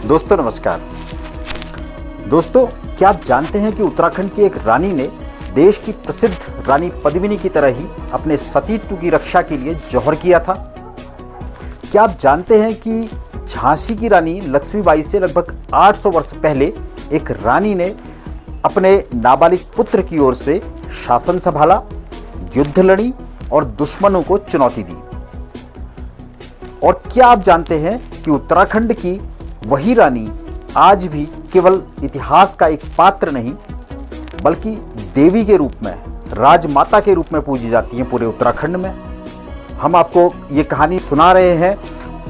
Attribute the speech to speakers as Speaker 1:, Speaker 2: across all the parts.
Speaker 1: दोस्तों नमस्कार। दोस्तों, क्या आप जानते हैं कि उत्तराखंड की एक रानी ने देश की प्रसिद्ध रानी पद्मिनी की तरह ही अपने सतीत्व की रक्षा के लिए जौहर किया था? क्या आप जानते हैं कि झांसी की रानी लक्ष्मीबाई से लगभग 800 वर्ष पहले एक रानी ने अपने नाबालिग पुत्र की ओर से शासन संभाला, युद्ध लड़ी और दुश्मनों को चुनौती दी? और क्या आप जानते हैं कि उत्तराखंड की वही रानी आज भी केवल इतिहास का एक पात्र नहीं बल्कि देवी के रूप में, राजमाता के रूप में पूजी जाती हैं पूरे उत्तराखंड में? हम आपको ये कहानी सुना रहे हैं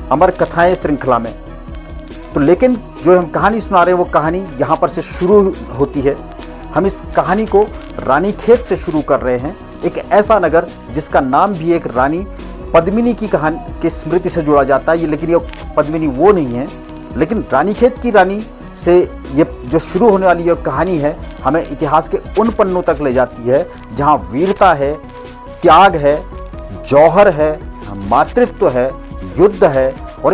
Speaker 1: अमर कथाएं श्रृंखला में। तो लेकिन जो हम कहानी सुना रहे हैं वो कहानी यहाँ पर से शुरू होती है। हम इस कहानी को रानीखेत से शुरू कर रहे हैं, एक ऐसा नगर जिसका नाम भी एक रानी पद्मिनी की कहानी की स्मृति से जुड़ा जाता है। लेकिन ये पद्मिनी वो नहीं है, लेकिन रानीखेत की रानी से ये जो शुरू होने वाली ये कहानी है हमें इतिहास के उन पन्नों तक ले जाती है जहाँ वीरता है, त्याग है, जौहर है, मातृत्व है, युद्ध है और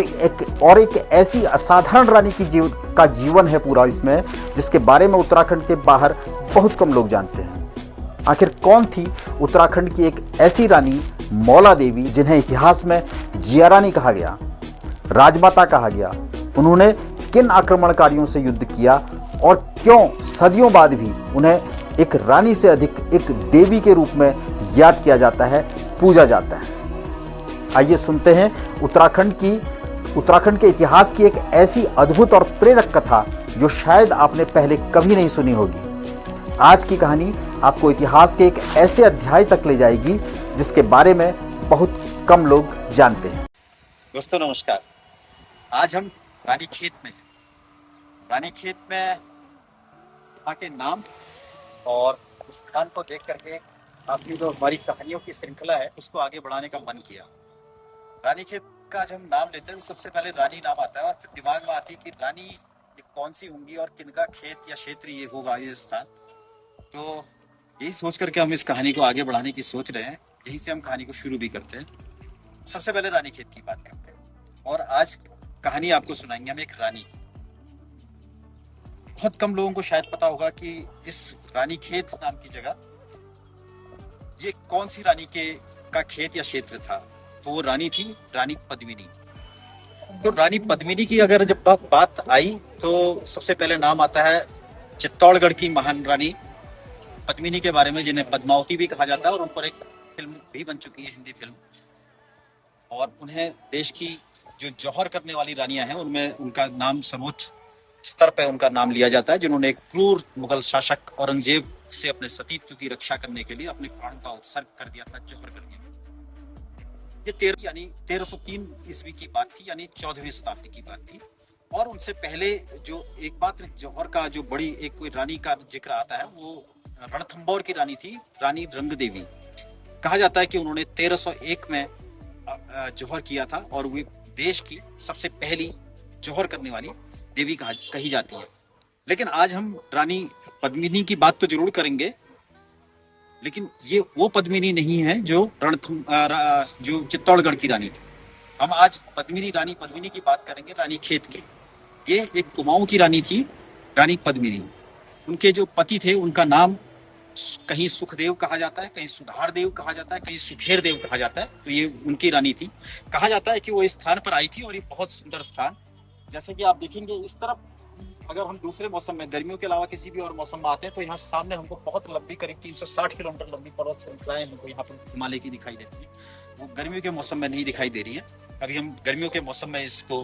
Speaker 1: एक ऐसी असाधारण रानी की जीवन है पूरा इसमें, जिसके बारे में उत्तराखंड के बाहर बहुत कम लोग जानते हैं। आखिर कौन थी उत्तराखंड की एक ऐसी रानी मौला देवी जिन्हें इतिहास में जिया रानी कहा गया, राजमाता कहा गया? उन्होंने किन आक्रमणकारियों से युद्ध किया और क्यों सदियों बाद भी उन्हें एक रानी से अधिक एक देवी के रूप में याद किया जाता है, पूजा जाता है? आइए सुनते हैं उत्तराखंड के इतिहास की एक ऐसी अद्भुत और प्रेरक कथा जो शायद आपने पहले कभी नहीं सुनी होगी। आज की कहानी आपको इतिहास के एक ऐसे अध्याय तक ले जाएगी जिसके बारे में बहुत कम लोग जानते हैं।
Speaker 2: दोस्तों नमस्कार। आज हम रानीखेत में यहाँ के नाम और उस स्थान को देख करके आपकी जो हमारी कहानियों की श्रृंखला है उसको आगे बढ़ाने का मन किया। रानीखेत का जब हम नाम लेते हैं तो सबसे पहले रानी नाम आता है और फिर दिमाग में आती है कि रानी ये कौन सी होंगी और किनका खेत या क्षेत्र ये होगा, ये स्थान। तो यही सोच करके हम इस कहानी को आगे बढ़ाने की सोच रहे हैं। यहीं से हम कहानी को शुरू भी करते हैं। सबसे पहले रानीखेत की बात करते हैं और आज कहानी आपको सुनाएंगे हम एक रानी। बहुत कम लोगों को शायद पता होगा कि इस रानीखेत नाम की जगह ये कौन सी रानी का खेत या क्षेत्र था। तो वो रानी थी रानी पद्मिनी। तो रानी पद्मिनी की अगर जब बात आई तो सबसे पहले नाम आता है चित्तौड़गढ़ की महान रानी पद्मिनी के बारे में, जिन्हें पद्मावती भी कहा जाता है और उन पर एक फिल्म भी बन चुकी है, हिंदी फिल्म। और उन्हें देश की जो जौहर करने वाली रानियां हैं उनमें उनका नाम सर्वोच्च स्तर पर उनका नाम लिया जाता है, जिन्होंने एक क्रूर मुगल शासक औरंगजेब से अपने सतीत्व की रक्षा करने के लिए अपने प्राण का उत्सर्ग कर दिया था जौहर करके। ये 1303 ईस्वी की बात थी, यानी 14वीं शताब्दी की बात थी। और उनसे पहले जो एकमात्र जौहर का जो बड़ी एक कोई रानी का जिक्र आता है वो रणथंभौर की रानी थी, रानी रंगदेवी। कहा जाता है कि उन्होंने 1301 में जौहर किया था और वे देश की सबसे पहली जौहर करने वाली देवी कही जाती है। लेकिन आज हम रानी पद्मिनी की बात तो जरूर करेंगे, लेकिन ये वो पद्मिनी नहीं है जो चित्तौड़गढ़ की रानी थी। हम आज पद्मिनी की बात करेंगे रानीखेत की। ये एक कुमाऊं की रानी थी, रानी पद्मिनी। उनके जो पति थे उनका नाम कहीं सुखदेव कहा जाता है, कहीं सुधारदेव कहा जाता है, कहीं सुखेर देव कहा जाता है। तो ये उनकी रानी थी। कहा जाता है कि वो इस स्थान पर आई थी और ये बहुत सुंदर स्थान, जैसे कि आप देखेंगे इस तरफ अगर हम दूसरे मौसम में, गर्मियों के अलावा किसी भी और मौसम में आते हैं तो यहाँ सामने हमको बहुत लंबी, करीब 360 किलोमीटर लंबी पर्वत श्रृंखलाएं हमको यहाँ पर हिमालय की दिखाई देती है। वो गर्मियों के मौसम में नहीं दिखाई दे रही है। अभी हम गर्मियों के मौसम में इसको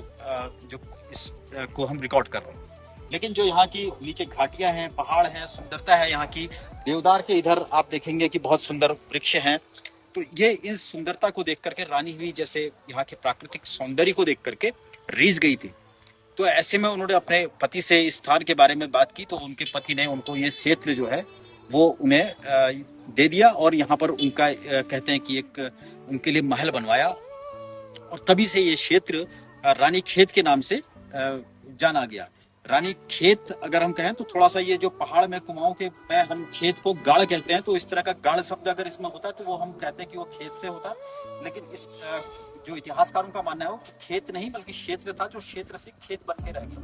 Speaker 2: हम रिकॉर्ड कर रहे हैं। लेकिन जो यहाँ की नीचे घाटियां हैं, पहाड़ हैं, सुंदरता है यहाँ की, देवदार के इधर आप देखेंगे कि बहुत सुंदर वृक्ष हैं। तो ये इस सुंदरता को देख करके रानी हुई, जैसे यहाँ के प्राकृतिक सौंदर्य को देख करके रीझ गई थी। तो ऐसे में उन्होंने अपने पति से इस स्थान के बारे में बात की तो उनके पति ने उनको ये क्षेत्र जो है वो उन्हें दे दिया और यहाँ पर उनका कहते हैं कि एक उनके लिए महल बनवाया और तभी से ये क्षेत्र रानीखेत के नाम से जाना गया। रानीखेत अगर हम कहें तो थोड़ा सा ये जो पहाड़ में कुमाऊं के में हम खेत को गाड़ कहते हैं, तो इस तरह का गाड़ शब्द अगर इसमें होता तो वो हम कहते हैं कि वो खेत से होता। लेकिन इस जो इतिहासकारों का मानना है वो कि खेत नहीं बल्कि क्षेत्र था, जो क्षेत्र से खेत बन के रह गया।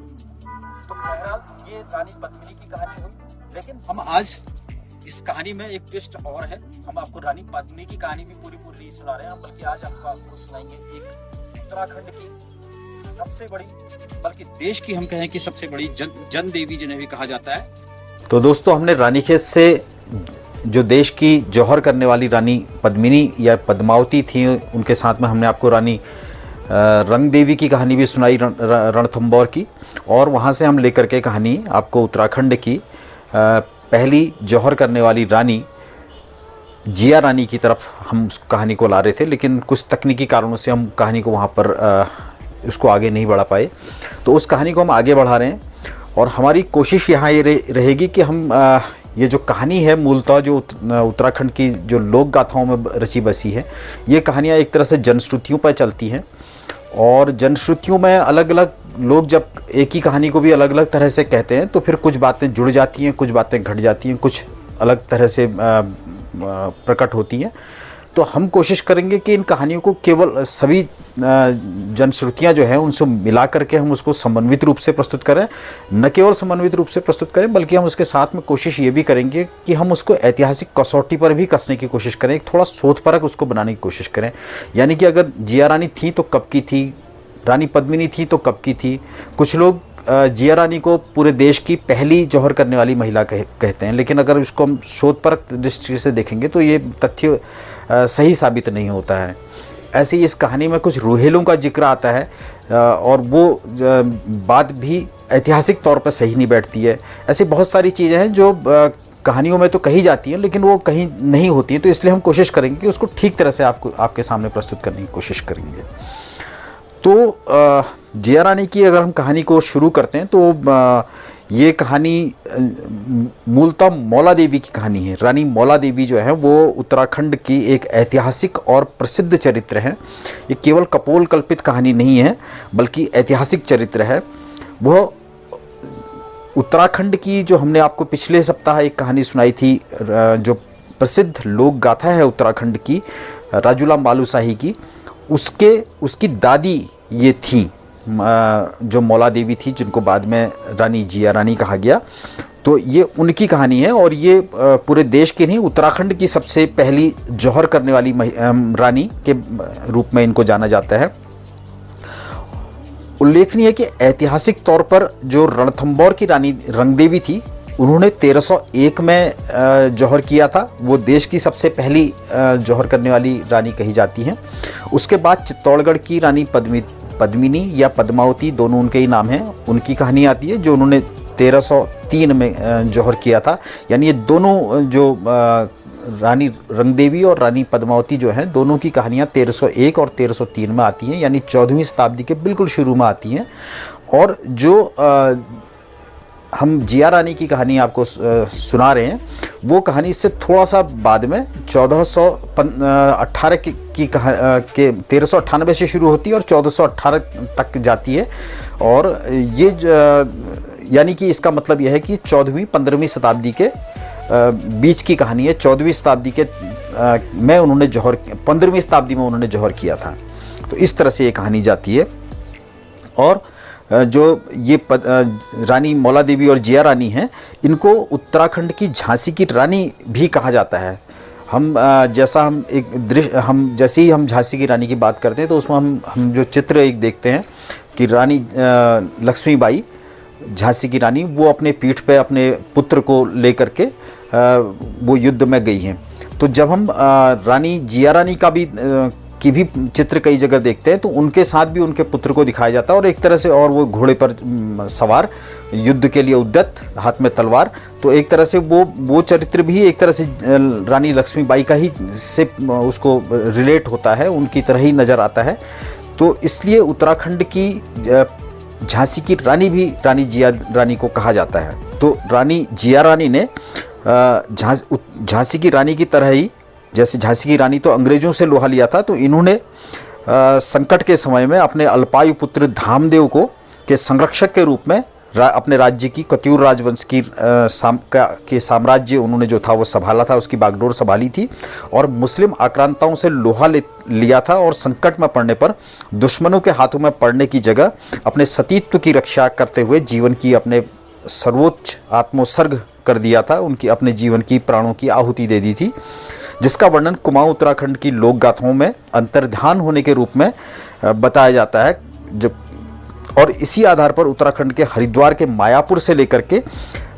Speaker 2: तो बहरहाल ये रानी पद्मिनी की कहानी हुई। लेकिन हम आज इस कहानी में एक ट्विस्ट और है, हम आपको रानी पद्मिनी की कहानी भी पूरी नहीं सुना रहे हैं, बल्कि आज आपको सुनाएंगे एक उत्तराखंड की सबसे बड़ी, बल्कि देश की हम कहें कि सबसे बड़ी जन देवी जिन्हें भी कहा जाता है।
Speaker 1: तो दोस्तों, हमने रानीखेत से जो देश की जौहर करने वाली रानी पद्मिनी या पद्मावती थी, उनके साथ में हमने आपको रानी रंग देवी की कहानी भी सुनाई, रणथंभौर की, और वहाँ से हम लेकर के कहानी आपको उत्तराखंड की पहली जौहर करने वाली रानी जिया रानी की तरफ हम उस कहानी को ला रहे थे। लेकिन कुछ तकनीकी कारणों से हम कहानी को वहाँ पर उसको आगे नहीं बढ़ा पाए, तो उस कहानी को हम आगे बढ़ा रहे हैं। और हमारी कोशिश यहाँ ये रहेगी कि हम ये जो कहानी है मूलतः जो उत्तराखंड की जो लोक गाथाओं में रची बसी है, ये कहानियाँ एक तरह से जनश्रुतियों पर चलती हैं, और जनश्रुतियों में अलग अलग लोग जब एक ही कहानी को भी अलग अलग तरह से कहते हैं तो फिर कुछ बातें जुड़ जाती हैं, कुछ बातें घट जाती हैं, कुछ अलग तरह से प्रकट होती हैं। तो हम कोशिश करेंगे कि इन कहानियों को केवल सभी जनश्रुतियाँ जो हैं उनसे मिला करके हम उसको समन्वित रूप से प्रस्तुत करें, न केवल समन्वित रूप से प्रस्तुत करें बल्कि हम उसके साथ में कोशिश ये भी करेंगे कि हम उसको ऐतिहासिक कसौटी पर भी कसने की कोशिश करें, एक थोड़ा शोधपरक उसको बनाने की कोशिश करें। यानी कि अगर जिया रानी थी तो कब की थी, रानी पद्मिनी थी तो कब की थी। कुछ लोग जिया रानी को पूरे देश की पहली जौहर करने वाली महिला कहते हैं, लेकिन अगर इसको हम शोधपरक दृष्टि से देखेंगे तो ये तथ्य सही साबित नहीं होता है। ऐसे ही इस कहानी में कुछ रूहेलों का जिक्र आता है, और वो बात भी ऐतिहासिक तौर पर सही नहीं बैठती है। ऐसी बहुत सारी चीज़ें हैं जो कहानियों में तो कही जाती हैं लेकिन वो कहीं नहीं होती हैं, तो इसलिए हम कोशिश करेंगे कि उसको ठीक तरह से आपके सामने प्रस्तुत करने की कोशिश करेंगे। तो जिया रानी की अगर हम कहानी को शुरू करते हैं तो ये कहानी मूलतः मौला देवी की कहानी है। रानी मौला देवी जो है वो उत्तराखंड की एक ऐतिहासिक और प्रसिद्ध चरित्र है। ये केवल कपोल कल्पित कहानी नहीं है बल्कि ऐतिहासिक चरित्र है। वह उत्तराखंड की, जो हमने आपको पिछले सप्ताह एक कहानी सुनाई थी, जो प्रसिद्ध लोक गाथा है उत्तराखंड की, राजूला मालूशाही की, उसकी दादी ये थी, जो मौला देवी थी, जिनको बाद में रानी जिया रानी कहा गया। तो ये उनकी कहानी है, और ये पूरे देश के नहीं, उत्तराखंड की सबसे पहली जौहर करने वाली रानी के रूप में इनको जाना जाता है। उल्लेखनीय है कि ऐतिहासिक तौर पर जो रणथंभौर की रानी रंगदेवी थी, उन्होंने 1301 में जौहर किया था। वो देश की सबसे पहली जौहर करने वाली रानी कही जाती हैं। उसके बाद चित्तौड़गढ़ की रानी पद्मिनी या पद्मावती, दोनों उनके ही नाम हैं, उनकी कहानी आती है, जो उन्होंने 1303 में जौहर किया था। यानी ये दोनों जो रानी रंगदेवी और रानी पद्मावती जो हैं, दोनों की कहानियाँ 1301 और 1303 में आती हैं, यानी 14वीं शताब्दी के बिल्कुल शुरू में आती हैं। और जो हम जिया रानी की कहानी आपको सुना रहे हैं, वो कहानी इससे थोड़ा सा बाद में 1418 की 1398 से शुरू होती है और 1418 तक जाती है। और ये यानी कि इसका मतलब यह है कि 14वीं 15वीं शताब्दी के बीच की कहानी है। 14वीं शताब्दी के में उन्होंने जौहर, 15वीं शताब्दी में उन्होंने जौहर किया था। तो इस तरह से ये कहानी जाती है। और जो ये रानी मौला देवी और जिया रानी हैं, इनको उत्तराखंड की झांसी की रानी भी कहा जाता है। जैसे ही हम झांसी की रानी की बात करते हैं तो उसमें हम जो चित्र एक देखते हैं कि रानी लक्ष्मीबाई, झांसी की रानी, वो अपने पीठ पे अपने पुत्र को लेकर के वो युद्ध में गई हैं। तो जब हम रानी जिया रानी की भी चित्र कई जगह देखते हैं तो उनके साथ भी उनके पुत्र को दिखाया जाता है, और एक तरह से, और वो घोड़े पर सवार, युद्ध के लिए उद्यत, हाथ में तलवार। तो एक तरह से वो चरित्र भी एक तरह से रानी लक्ष्मीबाई का ही से उसको रिलेट होता है, उनकी तरह ही नज़र आता है। तो इसलिए उत्तराखंड की झांसी की रानी भी रानी जिया रानी को कहा जाता है। तो रानी जिया रानी ने झांसी की रानी की तरह ही, जैसे झांसी की रानी तो अंग्रेजों से लोहा लिया था, तो इन्होंने संकट के समय में अपने अल्पायु पुत्र धामदेव को के संरक्षक के रूप में अपने राज्य की कत्यूर राजवंश की के साम्राज्य उन्होंने जो था वो संभाला था, उसकी बागडोर संभाली थी और मुस्लिम आक्रांताओं से लोहा लिया था और संकट में पड़ने पर दुश्मनों के हाथों में पड़ने की जगह अपने सतीत्व की रक्षा करते हुए जीवन की अपने सर्वोच्च आत्मोत्सर्ग कर दिया था, उनकी अपने जीवन की प्राणों की आहुति दे दी थी, जिसका वर्णन कुमाऊं उत्तराखंड की लोक गाथाओं में अंतर्ध्यान होने के रूप में बताया जाता है। जब और इसी आधार पर उत्तराखंड के हरिद्वार के मायापुर से लेकर के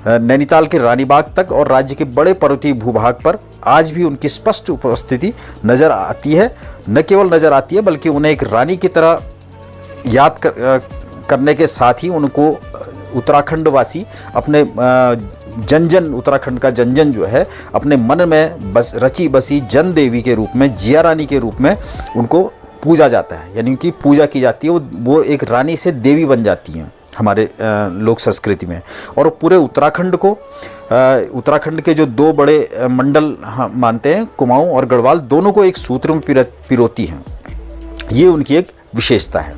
Speaker 1: नैनीताल के रानीबाग तक और राज्य के बड़े पर्वतीय भूभाग पर आज भी उनकी स्पष्ट उपस्थिति नजर आती है। न केवल नजर आती है बल्कि उन्हें एक रानी की तरह याद करने के साथ ही उनको उत्तराखंड वासी अपने जन जन, उत्तराखंड का जन जन जो है अपने मन में बस रची बसी जन देवी के रूप में, जिया रानी के रूप में उनको पूजा जाता है, यानी कि पूजा की जाती है। वो एक रानी से देवी बन जाती हैं हमारे लोक संस्कृति में। और पूरे उत्तराखंड को, उत्तराखंड के जो दो बड़े मंडल मानते हैं, कुमाऊं और गढ़वाल, दोनों को एक सूत्र में पिरोती हैं। ये उनकी एक विशेषता है।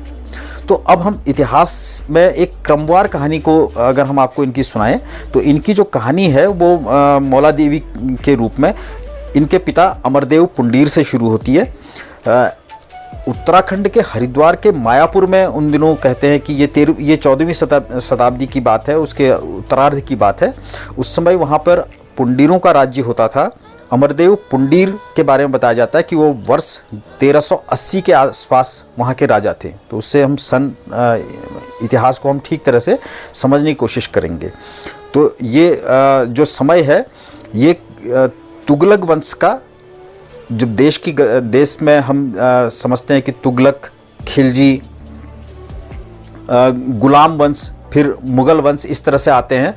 Speaker 1: तो अब हम इतिहास में एक क्रमवार कहानी को अगर हम आपको इनकी सुनाएं तो इनकी जो कहानी है वो मौला देवी के रूप में इनके पिता अमरदेव पुंडीर से शुरू होती है। उत्तराखंड के हरिद्वार के मायापुर में उन दिनों कहते हैं कि ये 14वीं शताब्दी की बात है, उसके उत्तरार्ध की बात है। उस समय वहाँ पर पुंडीरों का राज्य होता था। अमरदेव पुंडीर के बारे में बताया जाता है कि वो वर्ष 1380 के आसपास वहाँ के राजा थे। तो उससे हम इतिहास को हम ठीक तरह से समझने की कोशिश करेंगे। तो ये जो समय है ये तुगलक वंश का, जब देश में हम समझते हैं कि तुगलक, खिलजी, गुलाम वंश, फिर मुगल वंश इस तरह से आते हैं।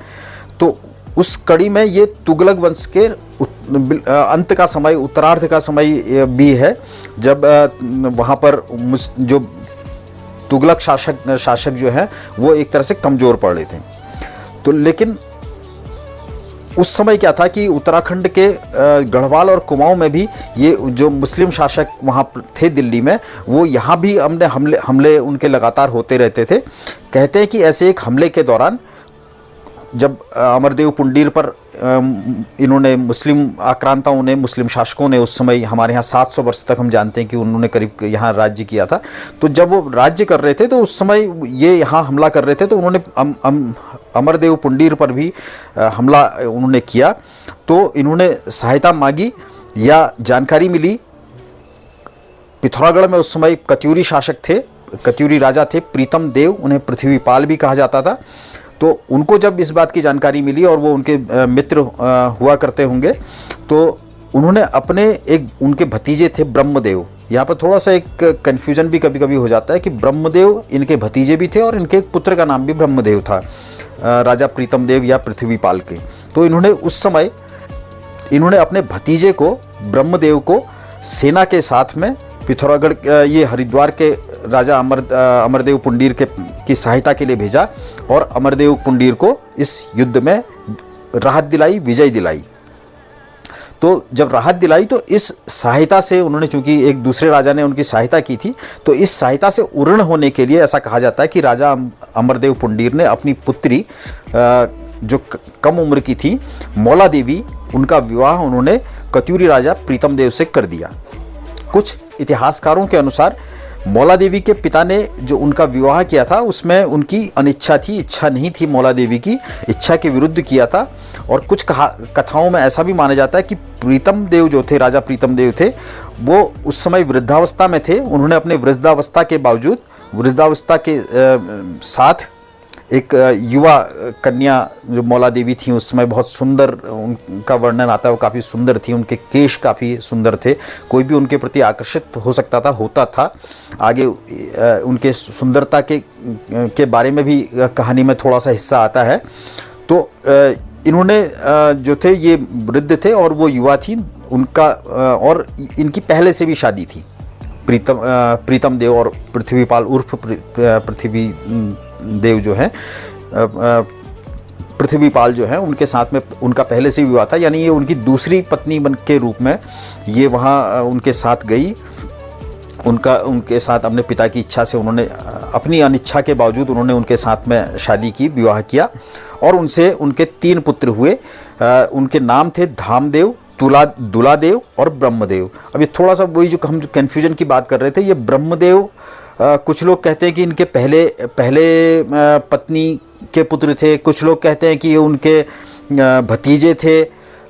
Speaker 1: तो उस कड़ी में ये तुगलक वंश के अंत का समय, उत्तरार्ध का समय भी है, जब वहाँ पर जो तुगलक शासक जो है वो एक तरह से कमज़ोर पड़ रहे थे। तो लेकिन उस समय क्या था कि उत्तराखंड के गढ़वाल और कुमाऊं में भी ये जो मुस्लिम शासक वहाँ थे दिल्ली में, वो यहाँ भी हमले उनके लगातार होते रहते थे। कहते हैं कि ऐसे एक हमले के दौरान जब अमरदेव पुंडीर पर इन्होंने मुस्लिम आक्रांताओं ने, मुस्लिम शासकों ने, उस समय हमारे यहाँ 700 वर्ष तक हम जानते हैं कि उन्होंने करीब यहाँ राज्य किया था। तो जब वो राज्य कर रहे थे तो उस समय ये यहाँ हमला कर रहे थे, तो उन्होंने अमरदेव पुंडीर पर भी हमला उन्होंने किया। तो इन्होंने सहायता मांगी या जानकारी मिली। पिथौरागढ़ में उस समय कत्यूरी शासक थे, कत्यूरी राजा थे प्रीतम देव, उन्हें पृथ्वीपाल भी कहा जाता था। तो उनको जब इस बात की जानकारी मिली और वो उनके मित्र हुआ करते होंगे, तो उन्होंने उनके भतीजे थे ब्रह्मदेव। यहाँ पर थोड़ा सा एक कन्फ्यूजन भी कभी कभी हो जाता है कि ब्रह्मदेव इनके भतीजे भी थे और इनके एक पुत्र का नाम भी ब्रह्मदेव था, राजा प्रीतम देव या पृथ्वीपाल के। तो इन्होंने अपने भतीजे को, ब्रह्मदेव को, सेना के साथ में पिथौरागढ़, ये हरिद्वार के राजा अमरदेव पुंडीर की सहायता के लिए भेजा और अमरदेव पुंडीर को इस युद्ध में राहत दिलाई, विजय दिलाई। तो जब राहत दिलाई तो इस सहायता से उन्होंने, चूंकि एक दूसरे राजा ने उनकी सहायता की थी, तो इस सहायता से उर्ण होने के लिए ऐसा कहा जाता है कि राजा अमरदेव पुंडीर ने अपनी पुत्री जो कम उम्र की थी, मौला देवी, उनका विवाह उन्होंने कत्यूरी राजा प्रीतम देव से कर दिया। कुछ इतिहासकारों के अनुसार मौला देवी के पिता ने जो उनका विवाह किया था उसमें उनकी अनिच्छा थी, इच्छा नहीं थी, मौला देवी की इच्छा के विरुद्ध किया था। और कुछ कथाओं में ऐसा भी माना जाता है कि प्रीतम देव जो थे, राजा प्रीतम देव थे, वो उस समय वृद्धावस्था में थे। उन्होंने अपने वृद्धावस्था के बावजूद, वृद्धावस्था के साथ एक युवा कन्या जो मौला देवी थी, उस समय बहुत सुंदर, उनका वर्णन आता है, वो काफ़ी सुंदर थी, उनके केश काफ़ी सुंदर थे, कोई भी उनके प्रति आकर्षित हो सकता था, होता था। आगे उनके सुंदरता के बारे में भी कहानी में थोड़ा सा हिस्सा आता है। तो इन्होंने जो थे ये वृद्ध थे और वो युवा थी, उनका और इनकी पहले से भी शादी थी। प्रीतम देव और पृथ्वीपाल उर्फ पृथ्वी देव जो है, पृथ्वीपाल जो है, उनके साथ में उनका पहले से विवाह था, यानी ये उनकी दूसरी पत्नी बन के रूप में ये वहाँ उनके साथ गई। उनके साथ अपने पिता की इच्छा से उन्होंने अपनी अनिच्छा के बावजूद उन्होंने उनके साथ में शादी की, विवाह किया और उनसे उनके 3 पुत्र हुए। उनके नाम थे धामदेव, दुलादेव और ब्रह्मदेव। अब ये थोड़ा सा वही जो हम कन्फ्यूजन की बात कर रहे थे, ये ब्रह्मदेव कुछ लोग कहते हैं कि इनके पहले पत्नी के पुत्र थे, कुछ लोग कहते हैं कि ये उनके भतीजे थे,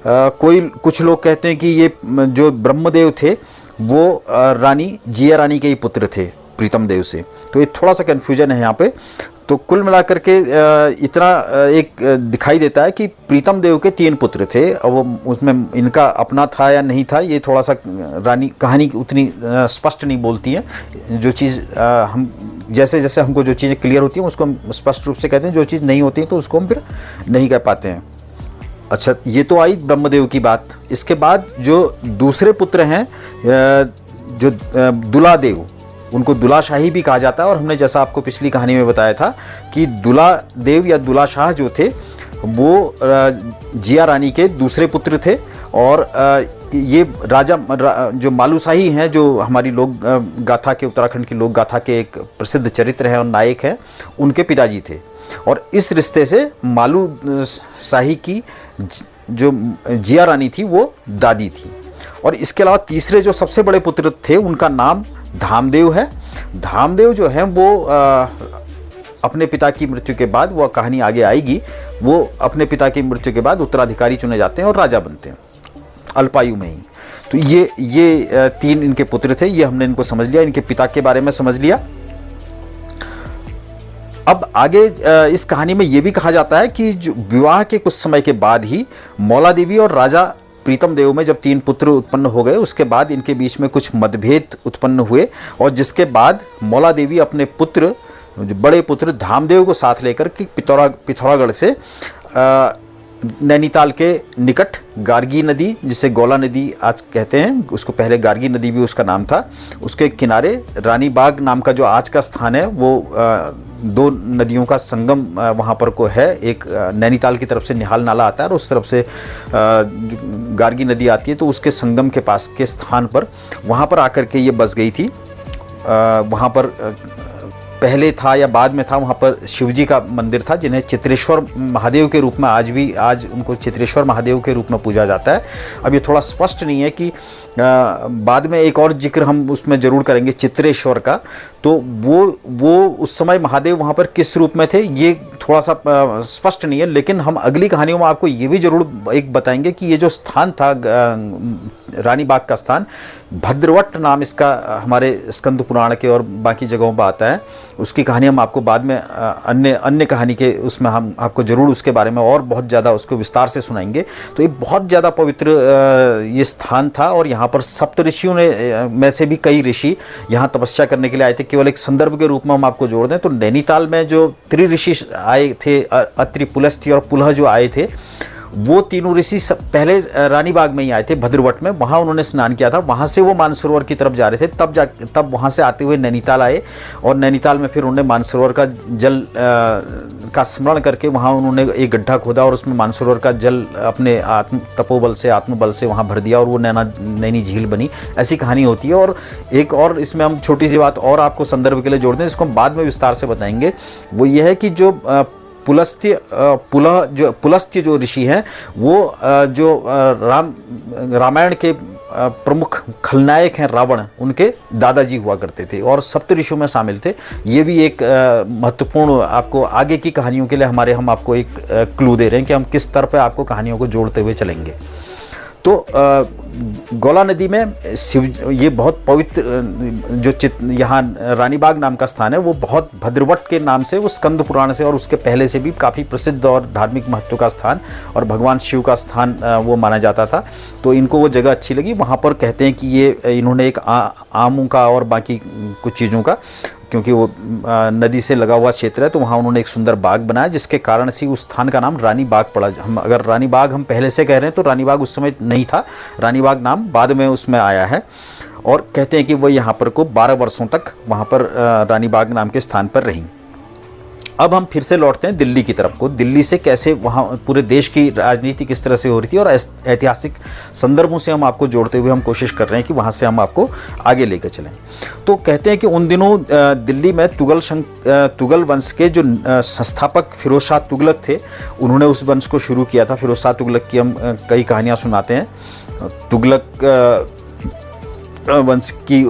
Speaker 1: कुछ लोग कहते हैं कि ये जो ब्रह्मदेव थे वो रानी जिया रानी के ही पुत्र थे प्रीतम देव से। तो ये थोड़ा सा कन्फ्यूजन है यहाँ पे। तो कुल मिलाकर के इतना एक दिखाई देता है कि प्रीतम देव के 3 पुत्र थे और वो उसमें इनका अपना था या नहीं था, ये थोड़ा सा रानी कहानी उतनी स्पष्ट नहीं बोलती है। जो चीज़ हम जैसे जैसे हमको जो चीज़ें क्लियर होती हैं उसको हम स्पष्ट रूप से कहते हैं, जो चीज़ नहीं होती है तो उसको हम फिर नहीं कह पाते हैं। अच्छा, ये तो आई ब्रह्मदेव की बात। इसके बाद जो दूसरे पुत्र हैं जो दुलादेव, उनको दुलाशाही भी कहा जाता है। और हमने जैसा आपको पिछली कहानी में बताया था कि दुलादेव या दुलाशाह जो थे वो जिया रानी के दूसरे पुत्र थे। और ये राजा जो मालूशाही हैं, जो हमारी लोक गाथा के, उत्तराखंड की लोक गाथा के एक प्रसिद्ध चरित्र हैं और नायक हैं, उनके पिताजी थे। और इस रिश्ते से मालू शाही की जो जिया रानी थी वो दादी थी। और इसके अलावा तीसरे जो सबसे बड़े पुत्र थे उनका नाम धामदेव है। धामदेव जो है वो अपने पिता की मृत्यु के बाद, वो कहानी आगे आएगी, वो अपने पिता की मृत्यु के बाद उत्तराधिकारी चुने जाते हैं और राजा बनते हैं अल्पायु में ही। तो ये 3 इनके पुत्र थे, ये हमने इनको समझ लिया, इनके पिता के बारे में समझ लिया। अब आगे इस कहानी में ये भी कहा जाता है कि जो विवाह के कुछ समय के बाद ही मौला देवी और राजा प्रीतम देव में जब 3 पुत्र उत्पन्न हो गए, उसके बाद इनके बीच में कुछ मतभेद उत्पन्न हुए और जिसके बाद मौला देवी अपने पुत्र, जो बड़े पुत्र धामदेव को साथ लेकर के पिथौरागढ़ से नैनीताल के निकट गार्गी नदी, जिसे गौला नदी आज कहते हैं, उसको पहले गार्गी नदी भी उसका नाम था, उसके किनारे रानी बाग नाम का जो आज का स्थान है, वो 2 नदियों का संगम वहाँ पर को है। एक नैनीताल की तरफ से निहाल नाला आता है और उस तरफ से गार्गी नदी आती है, तो उसके संगम के पास के स्थान पर वहाँ पर आकर के ये बस गई थी। वहाँ पर पहले था या बाद में था, वहाँ पर शिवजी का मंदिर था जिन्हें चित्रेश्वर महादेव के रूप में आज उनको चित्रेश्वर महादेव के रूप में पूजा जाता है। अब ये थोड़ा स्पष्ट नहीं है कि बाद में एक और जिक्र हम उसमें जरूर करेंगे चित्रेश्वर का, तो वो उस समय महादेव वहाँ पर किस रूप में थे ये थोड़ा सा स्पष्ट नहीं है। लेकिन हम अगली कहानियों में आपको ये भी जरूर एक बताएंगे कि ये जो स्थान था रानी बाग का स्थान, भद्रवट नाम इसका हमारे स्कंद पुराण के और बाकी जगहों पर आता है। उसकी कहानी हम आपको बाद में अन्य कहानी के उसमें हम आपको जरूर उसके बारे में और बहुत ज़्यादा उसको विस्तार से सुनाएंगे। तो ये बहुत ज़्यादा पवित्र ये स्थान था और यहाँ पर सप्त ऋषियों में से भी कई ऋषि यहाँ तपस्या करने के लिए आए थे। केवल एक संदर्भ के रूप में हम आपको जोड़ दें तो नैनीताल में जो त्रिऋषि आए थे, अत्रि, पुलस्त्य और पुलह जो आए थे, वो तीनों ऋषि पहले रानी बाग में ही आए थे, भद्रवट में, वहाँ उन्होंने स्नान किया था। वहाँ से वो मानसरोवर की तरफ जा रहे थे, तब वहाँ से आते हुए नैनीताल आए और नैनीताल में फिर उन्होंने मानसरोवर का जल का स्मरण करके वहाँ उन्होंने एक गड्ढा खोदा और उसमें मानसरोवर का जल अपने तपोबल से, आत्मबल से वहाँ भर दिया और वो नैनी झील बनी। ऐसी कहानी होती है। और एक और इसमें हम छोटी सी बात और आपको संदर्भ के लिए जोड़ दें, जिसको हम बाद में विस्तार से बताएंगे। वो ये है कि जो पुलस्त्य जो ऋषि हैं वो जो रामायण के प्रमुख खलनायक हैं रावण, उनके दादाजी हुआ करते थे और सप्त ऋषियों में शामिल थे। ये भी एक महत्वपूर्ण आपको आगे की कहानियों के लिए हम आपको एक क्लू दे रहे हैं कि हम किस तरह पे आपको कहानियों को जोड़ते हुए चलेंगे। तो गौला नदी में ये बहुत पवित्र जो यहाँ रानी बाग नाम का स्थान है, वो बहुत भद्रवट के नाम से, वो स्कंद पुराण से और उसके पहले से भी काफ़ी प्रसिद्ध और धार्मिक महत्व का स्थान और भगवान शिव का स्थान वो माना जाता था। तो इनको वो जगह अच्छी लगी। वहाँ पर कहते हैं कि ये इन्होंने एक आमों का और बाकी कुछ चीज़ों का, क्योंकि वो नदी से लगा हुआ क्षेत्र है, तो वहाँ उन्होंने एक सुंदर बाग बनाया, जिसके कारण से उस स्थान का नाम रानी बाग पड़ा। हम अगर रानी बाग हम पहले से कह रहे हैं तो रानी बाग उस समय नहीं था, रानी बाग नाम बाद में उसमें आया है। और कहते हैं कि वो यहाँ पर को 12 वर्षों तक वहाँ पर रानी बाग नाम के स्थान पर रहीं। अब हम फिर से लौटते हैं दिल्ली की तरफ को। दिल्ली से कैसे वहाँ पूरे देश की राजनीति किस तरह से हो रही थी और ऐतिहासिक संदर्भों से हम आपको जोड़ते हुए हम कोशिश कर रहे हैं कि वहाँ से हम आपको आगे लेकर चलें। तो कहते हैं कि उन दिनों दिल्ली में तुगल वंश के जो संस्थापक फिरोज शाह तुगलक थे, उन्होंने उस वंश को शुरू किया था। फिरोज शाह तुगलक की हम कई कहानियाँ सुनाते हैं। तुगलक वंश की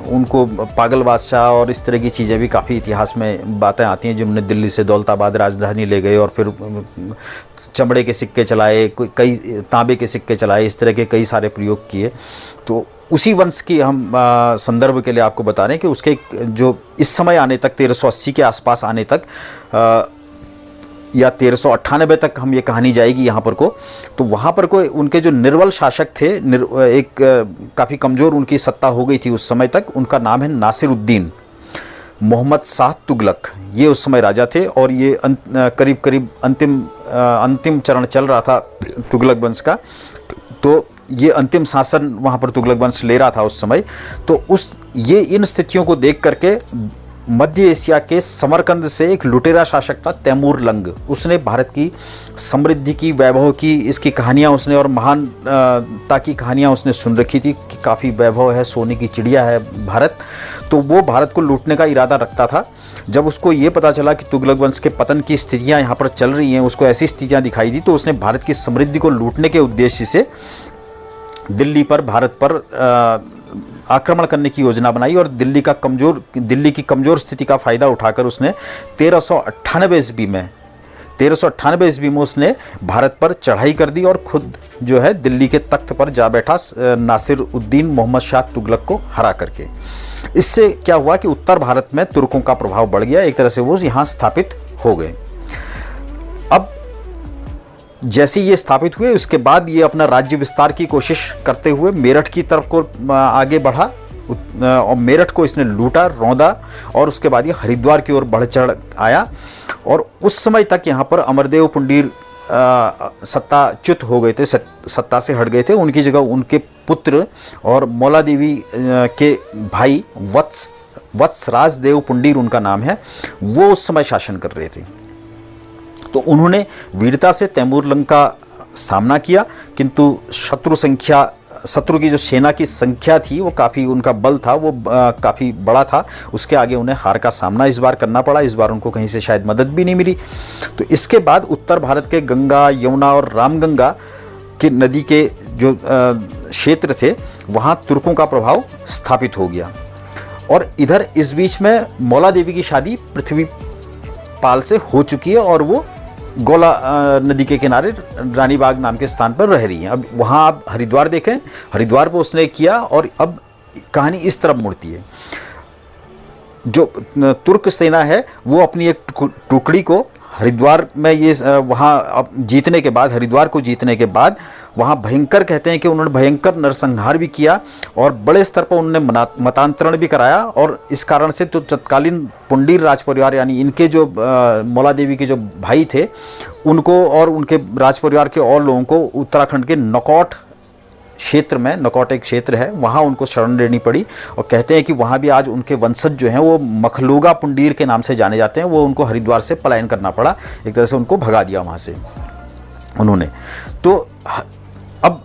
Speaker 1: उनको पागल बादशाह और इस तरह की चीज़ें भी काफ़ी इतिहास में बातें आती हैं, जिन्होंने दिल्ली से दौलताबाद राजधानी ले गए और फिर चमड़े के सिक्के चलाए, कई तांबे के सिक्के चलाए, इस तरह के कई सारे प्रयोग किए। तो उसी वंश की हम संदर्भ के लिए आपको बता रहे हैं कि उसके जो इस समय आने तक 1380 के आसपास आने तक या 1398 तक हम ये कहानी जाएगी यहाँ पर को, तो वहाँ पर को उनके जो निर्बल शासक थे, एक काफ़ी कमज़ोर उनकी सत्ता हो गई थी उस समय तक। उनका नाम है नासिरुद्दीन मोहम्मद शाह तुगलक। ये उस समय राजा थे और ये करीब करीब अंतिम चरण चल रहा था तुगलक वंश का। तो ये अंतिम शासन वहाँ पर तुगलक वंश ले रहा था उस समय। तो ये इन स्थितियों को देख करके मध्य एशिया के समरकंद से एक लुटेरा शासक था तैमूर लंग। उसने भारत की समृद्धि की, वैभव की, इसकी कहानियाँ उसने और महानता की कहानियाँ उसने सुन रखी थी कि काफ़ी वैभव है, सोने की चिड़िया है भारत। तो वो भारत को लूटने का इरादा रखता था। जब उसको ये पता चला कि तुगलक वंश के पतन की स्थितियाँ यहाँ पर चल रही हैं, उसको ऐसी स्थितियाँ दिखाई दी, तो उसने भारत की समृद्धि को लूटने के उद्देश्य से दिल्ली पर, भारत पर आक्रमण करने की योजना बनाई और दिल्ली की कमज़ोर स्थिति का फ़ायदा उठाकर उसने 1398 ईस्वी में उसने भारत पर चढ़ाई कर दी और खुद जो है दिल्ली के तख्त पर जा बैठा नासिरुद्दीन मोहम्मद शाह तुगलक को हरा करके। इससे क्या हुआ कि उत्तर भारत में तुर्कों का प्रभाव बढ़ गया, एक तरह से वो यहाँ स्थापित हो गए। अब जैसे ये स्थापित हुए, उसके बाद ये अपना राज्य विस्तार की कोशिश करते हुए मेरठ की तरफ को आगे बढ़ा और मेरठ को इसने लूटा, रौंदा और उसके बाद ये हरिद्वार की ओर बढ़ चढ़ आया। और उस समय तक यहाँ पर अमरदेव पुंडीर सत्ताच्युत हो गए थे, सत्ता से हट गए थे। उनकी जगह उनके पुत्र और मौला देवी के भाई वत्सराज देव पुंडीर उनका नाम है, वो उस समय शासन कर रहे थे। तो उन्होंने वीरता से तैमूर लंग का सामना किया, किंतु शत्रु की जो सेना की संख्या थी वो काफ़ी, उनका बल था वो काफ़ी बड़ा था, उसके आगे उन्हें हार का सामना इस बार करना पड़ा। इस बार उनको कहीं से शायद मदद भी नहीं मिली। तो इसके बाद उत्तर भारत के गंगा, यमुना और रामगंगा की नदी के जो क्षेत्र थे, वहाँ तुर्कों का प्रभाव स्थापित हो गया। और इधर इस बीच में मौला देवी की शादी पृथ्वीपाल से हो चुकी है और वो गोला नदी के किनारे रानी बाग नाम के स्थान पर रह रही हैं। अब वहाँ आप हरिद्वार देखें, हरिद्वार पर उसने किया और अब कहानी इस तरफ मुड़ती है। जो तुर्क सेना है वो अपनी एक टुकड़ी को हरिद्वार में वहाँ जीतने के बाद, हरिद्वार को जीतने के बाद वहाँ भयंकर, कहते हैं कि उन्होंने भयंकर नरसंहार भी किया और बड़े स्तर पर उन्होंने मतांतरण भी कराया। और इस कारण से तो तत्कालीन पुंडीर राज परिवार, यानी इनके जो मौला देवी के जो भाई थे, उनको और उनके राज परिवार के और लोगों को उत्तराखंड के नौकोट क्षेत्र में, नौकोट एक क्षेत्र है, वहाँ उनको शरण लेनी पड़ी। और कहते हैं कि वहाँ भी आज उनके वंशज जो हैं वो मखलूगा पुंडीर के नाम से जाने जाते हैं। वो उनको हरिद्वार से पलायन करना पड़ा, एक तरह से उनको भगा दिया वहाँ से उन्होंने। तो अब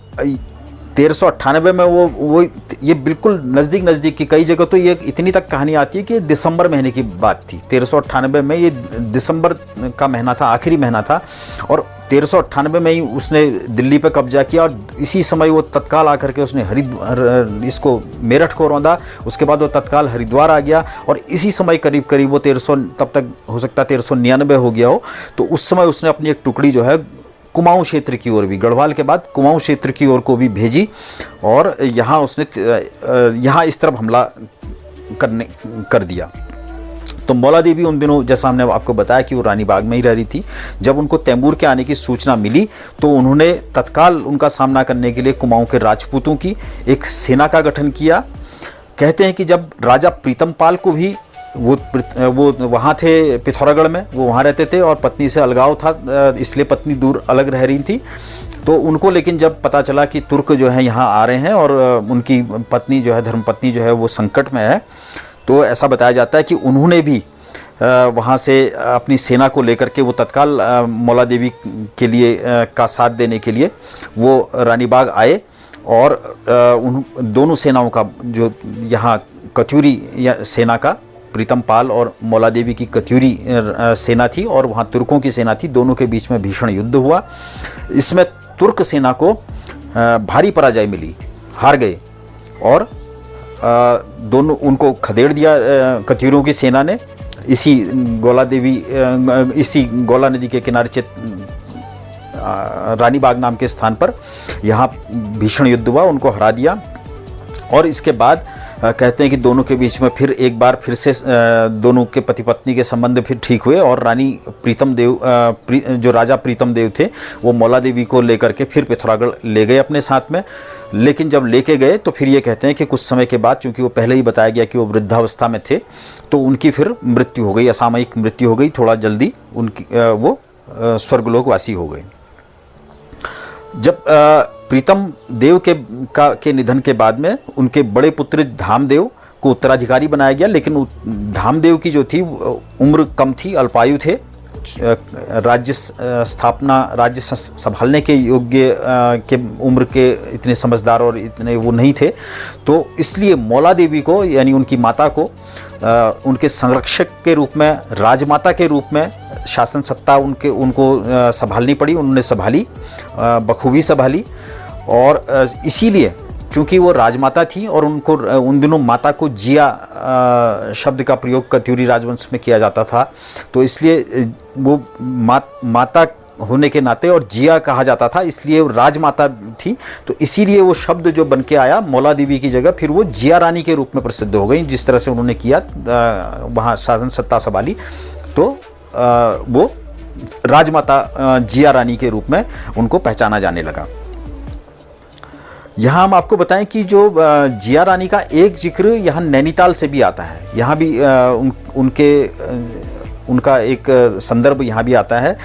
Speaker 1: 1398 में वो ये बिल्कुल नज़दीक की, कई जगह तो ये इतनी तक कहानी आती है कि दिसंबर महीने की बात थी। 1398 में ये दिसंबर का महीना था, आखिरी महीना था, और 1398 में ही उसने दिल्ली पर कब्जा किया। और इसी समय वो तत्काल आकर के उसने इसको मेरठ को रौंदा। उसके बाद वो तत्काल हरिद्वार आ गया और इसी समय करीब वो 1300, तब तक हो सकता है 1399 हो गया हो, तो उस समय उसने अपनी एक टुकड़ी जो है कुमाऊं क्षेत्र की ओर भी, गढ़वाल के बाद कुमाऊं क्षेत्र की ओर को भी भेजी और यहाँ उसने यहाँ इस तरफ हमला कर दिया। तो मौला देवी उन दिनों, जैसा हमने आपको बताया कि वो रानी बाग में ही रह रही थी, जब उनको तैमूर के आने की सूचना मिली तो उन्होंने तत्काल उनका सामना करने के लिए कुमाऊं के राजपूतों की एक सेना का गठन किया। कहते हैं कि जब राजा प्रीतम पाल को भी वो वहाँ थे पिथौरागढ़ में, वो वहाँ रहते थे और पत्नी से अलगाव था, इसलिए पत्नी दूर अलग रह रही थी। तो उनको लेकिन जब पता चला कि तुर्क जो है यहाँ आ रहे हैं और उनकी पत्नी जो है, धर्मपत्नी जो है वो संकट में है, तो ऐसा बताया जाता है कि उन्होंने भी वहाँ से अपनी सेना को लेकर के वो तत्काल मौला देवी के लिए का साथ देने के लिए वो रानीबाग आए। और उन दोनों सेनाओं का जो यहाँ कत्यूरी या सेना का प्रीतम पाल और मौला देवी की कत्यूरी सेना थी और वहाँ तुर्कों की सेना थी, दोनों के बीच में भीषण युद्ध हुआ। इसमें तुर्क सेना को भारी पराजय मिली, हार गए और दोनों उनको खदेड़ दिया कत्यूरों की सेना ने। इसी गोला नदी के किनारे रानीबाग नाम के स्थान पर यहाँ भीषण युद्ध हुआ, उनको हरा दिया। और इसके बाद कहते हैं कि दोनों के बीच में फिर एक बार फिर से दोनों के पति पत्नी के संबंध फिर ठीक हुए और रानी प्रीतम देव जो राजा प्रीतम देव थे वो मौला देवी को लेकर के फिर पिथौरागढ़ ले गए अपने साथ में। लेकिन जब लेके गए तो फिर ये कहते हैं कि कुछ समय के बाद, चूंकि वो पहले ही बताया गया कि वो वृद्धावस्था में थे, तो उनकी फिर मृत्यु हो गई, असामयिक मृत्यु हो गई, थोड़ा जल्दी उनकी वो स्वर्गलोकवासी हो गए। जब प्रीतम देव के निधन के बाद में उनके बड़े पुत्र धामदेव को उत्तराधिकारी बनाया गया, लेकिन धामदेव की जो थी उम्र कम थी, अल्पायु थे, राज्य संभालने के योग्य के उम्र के इतने समझदार और इतने वो नहीं थे। तो इसलिए मौला देवी को यानी उनकी माता को उनके संरक्षक के रूप में, राजमाता के रूप में शासन सत्ता उनको संभालनी पड़ी। उन्होंने संभाली, बखूबी संभाली। और इसीलिए चूंकि वो राजमाता थी और उनको उन दिनों माता को जिया शब्द का प्रयोग कत्यूरी राजवंश में किया जाता था, तो इसलिए वो माता होने के नाते और जिया कहा जाता था, इसलिए वो राजमाता थी। तो इसीलिए वो शब्द जो बन के आया मौला देवी की जगह फिर वो जिया रानी के रूप में प्रसिद्ध हो गई। जिस तरह से उन्होंने किया वहाँ शासन सत्ता संभाली, तो वो राजमाता जिया रानी के रूप में उनको पहचाना जाने लगा। यहाँ हम आपको बताएं कि जो जिया रानी का एक जिक्र यहाँ नैनीताल से भी आता है। यहाँ भी उनका एक संदर्भ यहाँ भी आता है।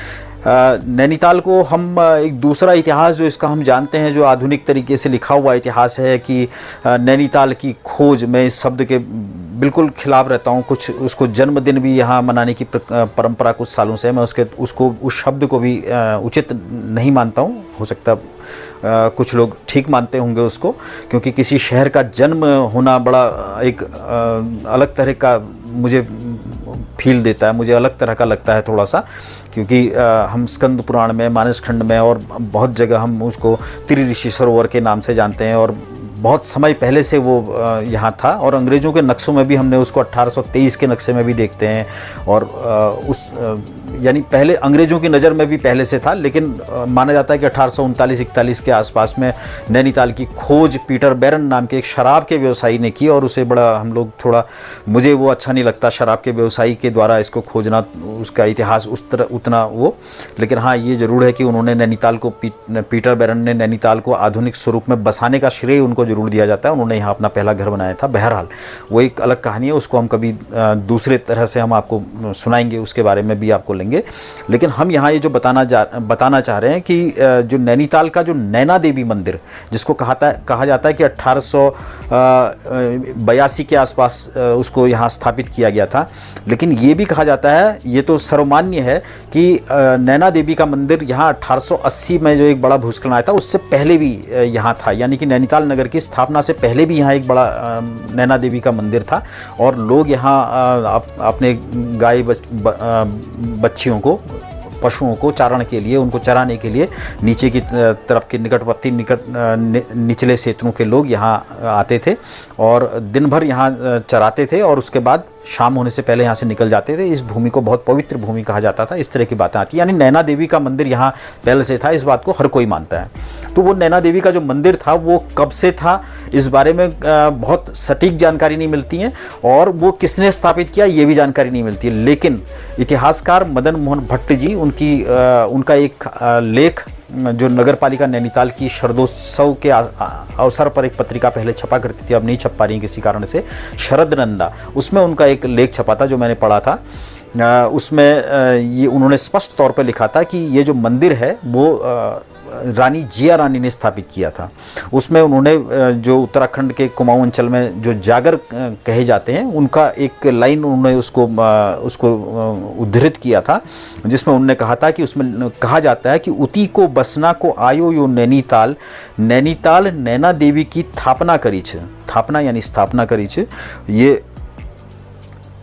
Speaker 1: नैनीताल को हम एक दूसरा इतिहास जो इसका हम जानते हैं, जो आधुनिक तरीके से लिखा हुआ इतिहास है कि नैनीताल की खोज, मैं इस शब्द के बिल्कुल खिलाफ रहता हूँ। कुछ उसको जन्मदिन भी यहाँ मनाने की परंपरा कुछ सालों से है, मैं उस शब्द को भी उचित नहीं मानता हूँ। हो सकता कुछ लोग ठीक मानते होंगे उसको, क्योंकि किसी शहर का जन्म होना बड़ा एक अलग तरह का मुझे फील देता है, मुझे अलग तरह का लगता है थोड़ा सा, क्योंकि हम स्कंद पुराण में, मानस खंड में और बहुत जगह हम उसको त्रिऋषि सरोवर के नाम से जानते हैं और बहुत समय पहले से वो यहाँ था। और अंग्रेज़ों के नक्शों में भी हमने उसको 1823 के नक्शे में भी देखते हैं और यानी पहले अंग्रेज़ों की नज़र में भी पहले से था, लेकिन माना जाता है कि 1839-41 के आसपास में नैनीताल की खोज पीटर बैरन नाम के एक शराब के व्यवसायी ने की और उसे बड़ा हम लोग थोड़ा, मुझे वो अच्छा नहीं लगता शराब के व्यवसायी के द्वारा इसको खोजना, उसका इतिहास उस तरह उतना वो। लेकिन हाँ, ये ज़रूर है कि उन्होंने नैनीताल को पीटर बैरन ने नैनीताल को आधुनिक स्वरूप में बसाने का श्रेय उनको जरूर दिया जाता है। उन्होंने यहाँ अपना पहला घर बनाया था। बहरहाल वो एक अलग कहानी है, उसको हम कभी दूसरे तरह से हम आपको सुनाएंगे, उसके बारे में भी आपको लेंगे। लेकिन हम यहाँ ये जो बताना चाह रहे हैं कि जो नैनीताल का जो नैना देवी मंदिर, जिसको कहा जाता है कि 1882 के आसपास उसको यहाँ स्थापित किया गया था। लेकिन ये भी कहा जाता है, ये तो सर्वमान्य है कि नैना देवी का मंदिर यहाँ 1880 में जो एक बड़ा भूस्खलन आया था उससे पहले भी यहाँ था, यानी कि नैनीताल नगर की स्थापना से पहले भी यहाँ एक बड़ा नैना देवी का मंदिर था। और लोग यहाँ अपने गाय बच्चियों को, पशुओं को चारण के लिए, उनको चराने के लिए नीचे की तरफ के निकटवर्ती निचले क्षेत्रों के लोग यहाँ आते थे और दिन भर यहाँ चराते थे और उसके बाद शाम होने से पहले यहाँ से निकल जाते थे। इस भूमि को बहुत पवित्र भूमि कहा जाता था। इस तरह की बातें आती, यानी नैना देवी का मंदिर यहाँ पहले से था, इस बात को हर कोई मानता है। तो वो नैना देवी का जो मंदिर था वो कब से था, इस बारे में बहुत सटीक जानकारी नहीं मिलती है और वो किसने स्थापित किया ये भी जानकारी नहीं मिलती है। लेकिन इतिहासकार मदन मोहन भट्ट जी, उनका एक लेख जो नगर पालिका नैनीताल की शरदोत्सव के अवसर पर एक पत्रिका पहले छपा करती थी, अब नहीं छप पा रही किसी कारण से, शरद नंदा, उसमें उनका एक लेख छपा था जो मैंने पढ़ा था। उसमें ये उन्होंने स्पष्ट तौर पर लिखा था कि ये जो मंदिर है वो रानी जिया रानी ने स्थापित किया था। उसमें उन्होंने जो उत्तराखंड के कुमाऊं अंचल में जो जागर कहे जाते हैं उनका एक लाइन उन्होंने उसको उद्धृत किया था, जिसमें उन्होंने कहा था कि उसमें कहा जाता है कि उती को बसना को आयो यो नैनीताल, नैनीताल नैना देवी की थापना करी छ। थापना यानी स्थापना करी छ। ये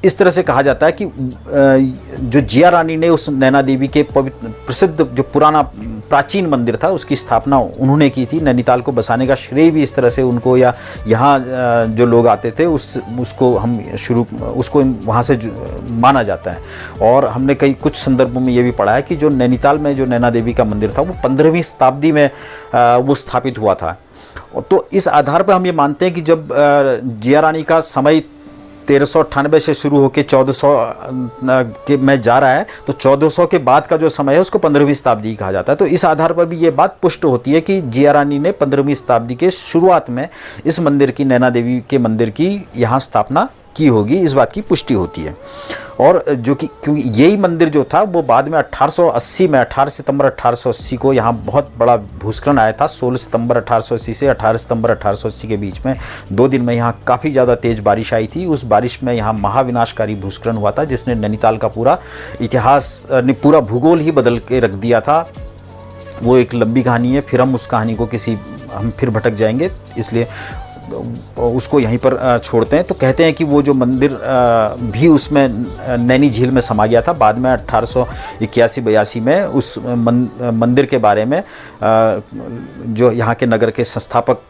Speaker 1: इस तरह से कहा जाता है कि जो जिया रानी ने उस नैना देवी के प्रसिद्ध जो पुराना प्राचीन मंदिर था उसकी स्थापना उन्होंने की थी। नैनीताल को बसाने का श्रेय भी इस तरह से उनको, या यहाँ जो लोग आते थे उसको वहाँ से माना जाता है। और हमने कुछ संदर्भों में ये भी पढ़ा है कि जो नैनीताल में जो नैना देवी का मंदिर था वो 15वीं शताब्दी में वो स्थापित हुआ था। तो इस आधार पर हम ये मानते हैं कि जब जिया रानी का समय 1398 से शुरू होकर 1400 में जा रहा है, तो 1400 के बाद का जो समय है उसको 15वीं शताब्दी कहा जाता है। तो इस आधार पर भी ये बात पुष्ट होती है कि जिया रानी ने 15वीं शताब्दी के शुरुआत में इस मंदिर की, नैना देवी के मंदिर की यहाँ स्थापना की होगी, इस बात की पुष्टि होती है। और जो कि क्योंकि यही मंदिर जो था वो बाद में 1880 में 18 सितंबर 1880 को यहाँ बहुत बड़ा भूस्खलन आया था। 16 सितंबर 1880 से 18 सितंबर 1880 के बीच में 2 दिन में यहाँ काफ़ी ज़्यादा तेज़ बारिश आई थी। उस बारिश में यहाँ महाविनाशकारी भूस्खलन हुआ था, जिसने नैनीताल का पूरा इतिहास, पूरा भूगोल ही बदल के रख दिया था। वो एक लंबी कहानी है, फिर हम उस कहानी को हम फिर भटक जाएंगे, इसलिए उसको यहीं पर छोड़ते हैं। तो कहते हैं कि वो जो मंदिर भी उसमें नैनी झील में समा गया था। बाद में 1881-82 में उस मंदिर के बारे में जो यहाँ के नगर के संस्थापक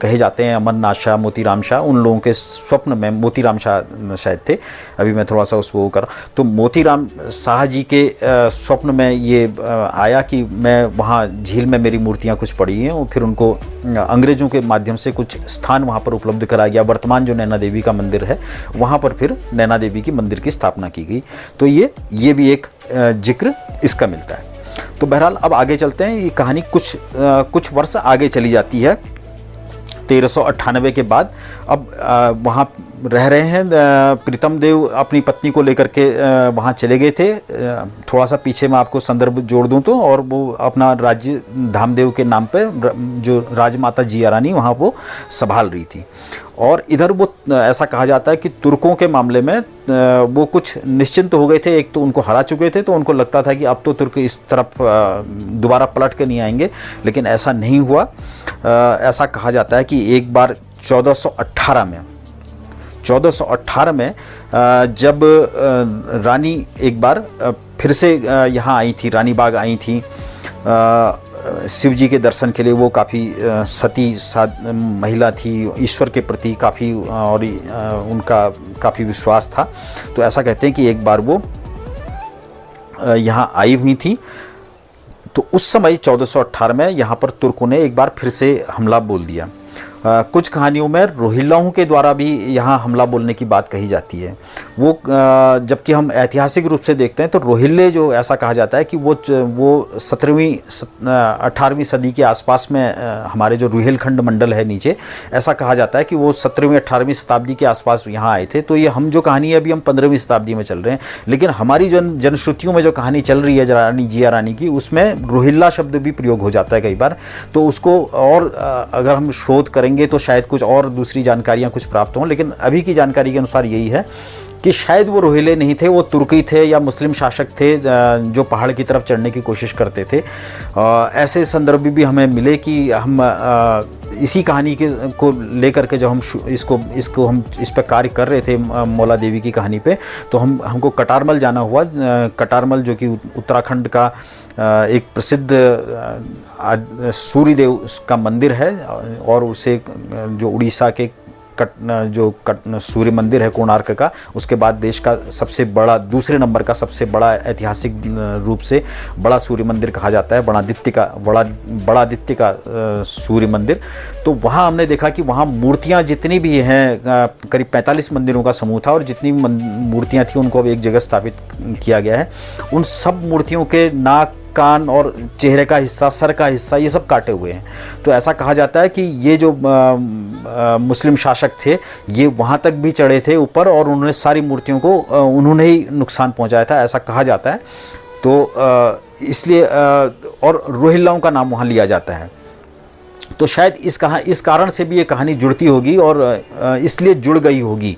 Speaker 1: कहे जाते हैं, अमरनाथ शाह, मोतीराम शाह, उन लोगों के स्वप्न में, मोतीराम शाह शायद थे, अभी मैं थोड़ा सा उसको कर, तो मोतीराम शाह जी के स्वप्न में ये आया कि मैं वहाँ झील में मेरी मूर्तियाँ कुछ पड़ी हैं, और फिर उनको अंग्रेज़ों के माध्यम से कुछ स्थान वहाँ पर उपलब्ध कराया गया। वर्तमान जो नैना देवी का मंदिर है वहाँ पर फिर नैना देवी की मंदिर की स्थापना की गई। तो ये भी एक जिक्र इसका मिलता है। तो बहरहाल अब आगे चलते हैं। ये कहानी कुछ वर्ष आगे चली जाती है। 1398 के बाद अब वहाँ रह रहे हैं। प्रीतम देव अपनी पत्नी को लेकर के वहाँ चले गए थे। थोड़ा सा पीछे मैं आपको संदर्भ जोड़ दूँ तो, और वो अपना राज्य धामदेव के नाम पे जो राजमाता जिया रानी वहाँ वो संभाल रही थी। और इधर वो ऐसा कहा जाता है कि तुर्कों के मामले में वो कुछ निश्चिंत हो गए थे। एक तो उनको हरा चुके थे, तो उनको लगता था कि अब तो तुर्क इस तरफ दोबारा पलट के नहीं आएंगे, लेकिन ऐसा नहीं हुआ। ऐसा कहा जाता है कि एक बार 1418 में जब रानी एक बार फिर से यहाँ आई थी, रानी बाग आई थी शिव जी के दर्शन के लिए। वो काफ़ी सती महिला थी, ईश्वर के प्रति काफ़ी, और उनका काफ़ी विश्वास था। तो ऐसा कहते हैं कि एक बार वो यहाँ आई हुई थी। तो उस समय 1418 में यहाँ पर तुर्कों ने एक बार फिर से हमला बोल दिया। कुछ कहानियों में रोहिल्लाओं के द्वारा भी यहाँ हमला बोलने की बात कही जाती है। वो जबकि हम ऐतिहासिक रूप से देखते हैं तो रोहिल्ले, जो ऐसा कहा जाता है कि वो 17वीं 18वीं सदी के आसपास में हमारे जो रुहेलखंड मंडल है नीचे, ऐसा कहा जाता है कि वो 17वीं 18वीं शताब्दी के आसपास यहाँ आए थे। तो ये हम जो कहानी है अभी हम 15वीं शताब्दी में चल रहे हैं, लेकिन हमारी जनश्रुतियों में जो कहानी चल रही है रानी जिया रानी की, उसमें रोहिल्ला शब्द भी प्रयोग हो जाता है कई बार। तो उसको और अगर हम शोध करेंगे तो शायद कुछ और दूसरी जानकारियां कुछ प्राप्त हों, लेकिन अभी की जानकारी के अनुसार यही है कि शायद वो रोहिले नहीं थे, वो तुर्की थे या मुस्लिम शासक थे जो पहाड़ की तरफ चढ़ने की कोशिश करते थे। ऐसे संदर्भ भी हमें मिले कि हम इसी कहानी को लेकर के जब हम इसको हम इस पर कार्य कर रहे थे मौला देवी की कहानी पे, तो हमको कटारमल जाना हुआ। कटारमल जो कि उत्तराखंड का एक प्रसिद्ध सूर्यदेव का मंदिर है, और उसे जो उड़ीसा के सूर्य मंदिर है कोणार्क का, उसके बाद देश का सबसे बड़ा, दूसरे नंबर का सबसे बड़ा ऐतिहासिक रूप से बड़ा सूर्य मंदिर कहा जाता है, बड़ादित्य का सूर्य मंदिर। तो वहाँ हमने देखा कि वहाँ मूर्तियाँ जितनी भी हैं, करीब 45 मंदिरों का समूह था, और जितनी मूर्तियाँ थी उनको अब एक जगह स्थापित किया गया है। उन सब मूर्तियों के नाक, कान और चेहरे का हिस्सा, सर का हिस्सा, ये सब काटे हुए हैं। तो ऐसा कहा जाता है कि ये जो मुस्लिम शासक थे ये वहाँ तक भी चढ़े थे ऊपर, और उन्होंने सारी मूर्तियों को उन्होंने ही नुकसान पहुँचाया था, ऐसा कहा जाता है। तो इसलिए और रोहिल्लाओं का नाम वहाँ लिया जाता है। तो शायद इस कारण से भी ये कहानी जुड़ती होगी और इसलिए जुड़ गई होगी।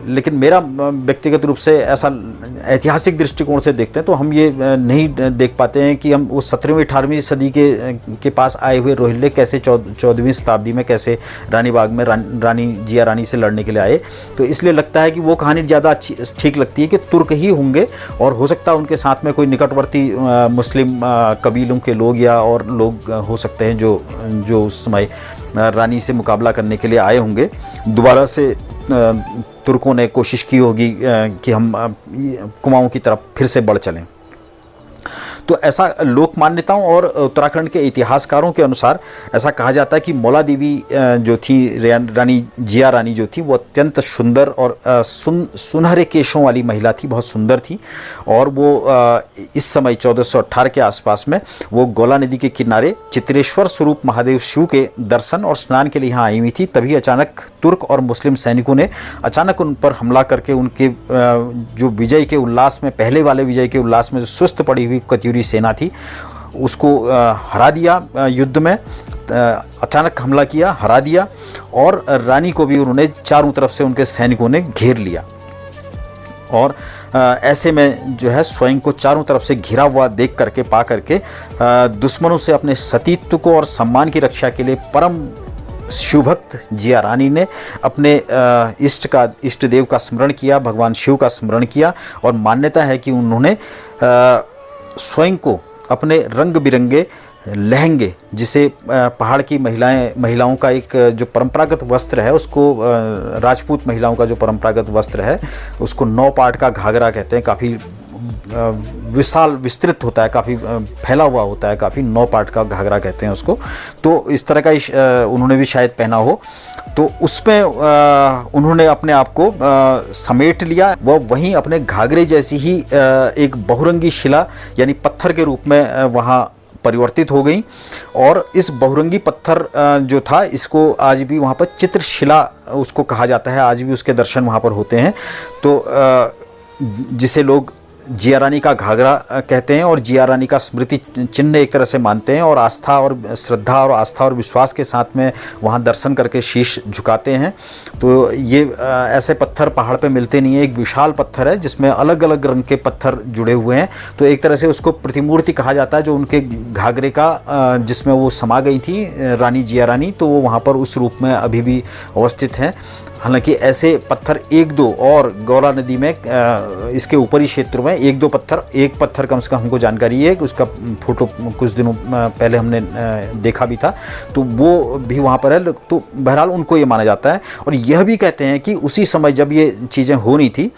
Speaker 1: लेकिन मेरा व्यक्तिगत रूप से ऐसा ऐतिहासिक दृष्टिकोण से देखते हैं तो हम ये नहीं देख पाते हैं कि हम वो 17वीं 18वीं सदी के पास आए हुए रोहिल्ले कैसे 14वीं शताब्दी में कैसे रानी बाग में रानी जिया रानी से लड़ने के लिए आए। तो इसलिए लगता है कि वो कहानी ज़्यादा अच्छी ठीक लगती है कि तुर्क ही होंगे और हो सकता है उनके साथ में कोई निकटवर्ती मुस्लिम कबीलों के लोग या और लोग हो सकते हैं जो उस समय रानी से मुकाबला करने के लिए आए होंगे। दोबारा से तुर्कों ने कोशिश की होगी कि हम कुमाऊं की तरफ फिर से बढ़ चलें। तो ऐसा लोक मान्यताओं और उत्तराखंड के इतिहासकारों के अनुसार ऐसा कहा जाता है कि मौला देवी जो थी रानी जिया रानी जो थी वो अत्यंत सुंदर और सुनहरे केशों वाली महिला थी, बहुत सुंदर थी। और वो इस समय 1418 के आसपास में वो गोला नदी के किनारे चित्रेश्वर स्वरूप महादेव शिव के दर्शन और स्नान के लिए यहाँ आई हुई थी। तभी अचानक तुर्क और मुस्लिम सैनिकों ने अचानक उन पर हमला करके उनके जो विजय के उल्लास में, पहले वाले विजय के उल्लास में जो सुस्त पड़ी हुई कत्यूरी सेना थी उसको हरा दिया। युद्ध में अचानक हमला किया, हरा दिया और रानी को भी उन्होंने चारों तरफ से उनके सैनिकों ने घेर लिया। और ऐसे में जो है स्वयं को चारों तरफ से घिरा हुआ देख करके पा करके दुश्मनों से अपने सतीत्व को और सम्मान की रक्षा के लिए परम शिवभक्त जिया रानी ने अपने इष्ट देव का स्मरण किया, भगवान शिव का स्मरण किया। और मान्यता है कि उन्होंने स्वयं को अपने रंग बिरंगे लहंगे, जिसे पहाड़ की महिलाओं का एक जो परंपरागत वस्त्र है उसको, राजपूत महिलाओं का जो परंपरागत वस्त्र है उसको 9 पार्ट का घाघरा कहते हैं। काफ़ी विशाल विस्तृत होता है, काफ़ी फैला हुआ होता है, काफ़ी 9 पार्ट का घाघरा कहते हैं उसको। तो इस तरह का उन्होंने भी शायद पहना हो। तो उसमें उन्होंने अपने आप को समेट लिया। वह वहीं अपने घाघरे जैसी ही एक बहुरंगी शिला यानी पत्थर के रूप में वहाँ परिवर्तित हो गई। और इस बहुरंगी पत्थर जो था इसको आज भी वहाँ पर चित्रशिला उसको कहा जाता है, आज भी उसके दर्शन वहाँ पर होते हैं। तो जिसे लोग जिया रानी का घाघरा कहते हैं और जिया रानी का स्मृति चिन्ह एक तरह से मानते हैं और आस्था और श्रद्धा और आस्था और विश्वास के साथ में वहाँ दर्शन करके शीश झुकाते हैं। तो ये ऐसे पत्थर पहाड़ पे मिलते नहीं है। एक विशाल पत्थर है जिसमें अलग अलग रंग के पत्थर जुड़े हुए हैं। तो एक तरह से उसको प्रतिमूर्ति कहा जाता है जो उनके घाघरे का जिसमें वो समा गई थी रानी जिया रानी, तो वो वहाँ पर उस रूप में अभी भी अवस्थित हैं। हालांकि ऐसे पत्थर 1-2 और गौरा नदी में इसके ऊपरी क्षेत्र में 1-2 पत्थर, एक पत्थर कम से कम हमको जानकारी है कि उसका फोटो कुछ दिनों पहले हमने देखा भी था, तो वो भी वहाँ पर है। तो बहरहाल उनको ये माना जाता है। और यह भी कहते हैं कि उसी समय जब ये चीज़ें हो रही थी,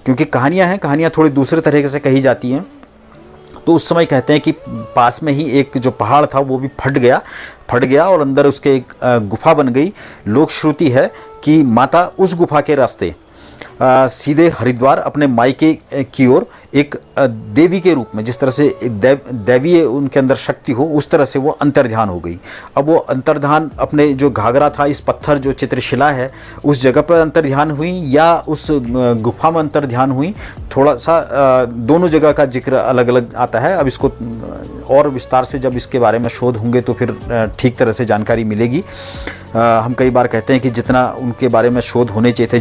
Speaker 1: क्योंकि कहानियाँ हैं, कहानियाँ थोड़ी दूसरे तरीके से कही जाती हैं, तो उस समय कहते हैं कि पास में ही एक जो पहाड़ था वो भी फट गया और अंदर उसके एक गुफा बन गई। लोक श्रुति है कि माता उस गुफा के रास्ते सीधे हरिद्वार अपने मायके की ओर एक देवी के रूप में, जिस तरह से एक दैवीय उनके अंदर शक्ति हो, उस तरह से वो अंतर्ध्यान हो गई। अब वो अंतर्ध्यान अपने जो घाघरा था, इस पत्थर जो चित्रशिला है उस जगह पर अंतर्ध्यान हुई या उस गुफा में अंतर्ध्यान हुई, थोड़ा सा दोनों जगह का जिक्र अलग अलग आता है। अब इसको और विस्तार से जब इसके बारे में शोध होंगे तो फिर ठीक तरह से जानकारी मिलेगी। हम कई बार कहते हैं कि जितना उनके बारे में शोध होने चाहिए थे,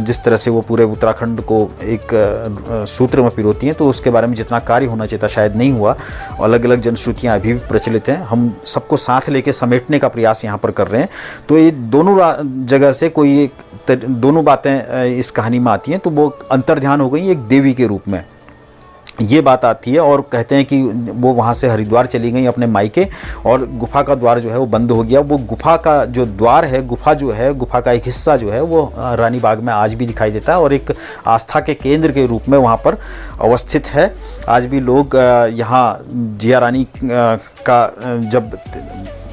Speaker 1: जिस तरह से वो पूरे उत्तराखंड को एक सूत्र में पिरोती हैं, तो उसके बारे में जितना कार्य होना चाहिए था शायद नहीं हुआ। अलग अलग जनश्रुतियाँ अभी भी प्रचलित हैं। हम सबको साथ लेके समेटने का प्रयास यहाँ पर कर रहे हैं। तो ये दोनों जगह से कोई एक दोनों बातें इस कहानी में आती हैं। तो वो अंतर्ध्यान हो गई एक देवी के रूप में, ये बात आती है। और कहते हैं कि वो वहाँ से हरिद्वार चली गई अपने मायके और गुफा का द्वार जो है वो बंद हो गया। वो गुफा का जो द्वार है, गुफा का एक हिस्सा जो है वो रानी बाग में आज भी दिखाई देता है और एक आस्था के केंद्र के रूप में वहाँ पर अवस्थित है। आज भी लोग यहाँ जिया रानी का जब